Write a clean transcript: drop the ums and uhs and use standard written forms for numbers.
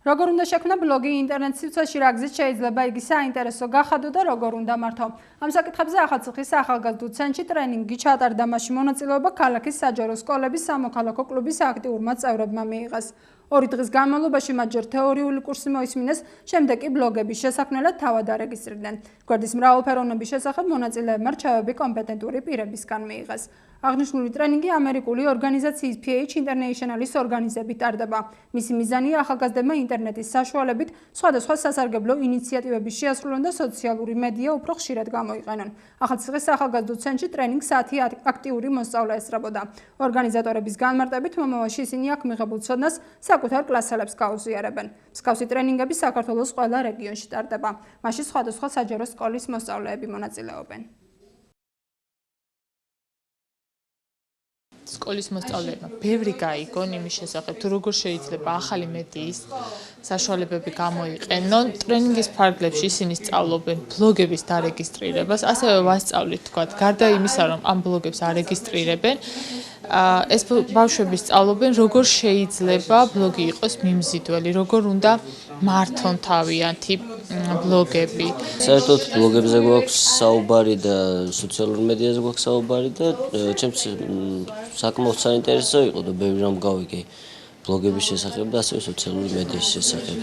როგორ უნდა შექმნა ბლოგი ინტერნეტ სივრცეში, რა გზით შეიძლება იგი საინტერესო გახადო და როგორ უნდა მართო. ამ საკითხებზე ახალციხის ახალგაზრდულ ცენტრში ტრენინგი ჩატარდა, მასში მონაწილეობა ქალაქის საჯარო სკოლების სამოქალაქო კლუბის აქტიურმა წევრებმა მიიღეს. 2 დღის განმავლობაში მათ ჯერ თეორიული კურსი მოისმინეს, შემდეგ კი ბლოგების შესაქმნელად თავად არეგისტრირდნენ. გვერდის მრავალფეროვნების შესახებ მონაწილეებმა რჩევები კომპეტენტური პირებისგან მიიღეს. აღნიშნული ტრენინგი ამერიკული ორგანიზაციის PH International-ის ორგანიზებით ტარდება. მისი მიზანია ახალგაზრდებმა ინტერნეტის საშუალებით სხვადასხვა სასარგებლო ინიციატივების შეასრულონ და სოციალური მედია უფრო ხშირად გამოიყენონ. ახალციხის ახალგაზრდულ ცენტრში ტრენინგს 10 აქტიური მოსწავლე ესწრებოდა. ორგანიზატორების განმარტებით მომავალში ისინი აქ მიღებულ ცოდნას საკუთარ კლასელებს გაუზიარებენ. მსგავსი ტრენინგები საქართველოს ყველა რეგიონში ტარდება. მასში სხვადასხვა საჯარო სკოლის მოსწავლეები მონაწილეობენ. სკოლის მოსწავლეებმა ბევრი გაიგონ იმის შესახებ, თუ როგორ შეიძლება ახალი მედიის საშუალებები გამოიყენონ. ტრენინგის ფარგლებში ისინი სწავლობენ ბლოგების დარეგისტრირებას, ასევე ვასწავლით თქვათ, გარდა იმისა, რომ ამ ბლოგებს არეგისტრირებენ, ეს ბავშვები სწავლობენ, როგორ შეიძლება ბლოგი იყოს მიმზიდველი, როგორ უნდა მართონ თავიანთი ბლოგები. საერთოდ ბლოგებზე გვაქვს საუბარი და სოციალურ მედიაზე გვაქვს საუბარი და ჩემს საკმაოდ საინტერესო იყო და ბევრი რამ გავიგე ბლოგების შესახებ და ასევე სოციალური მედიის შესახებ.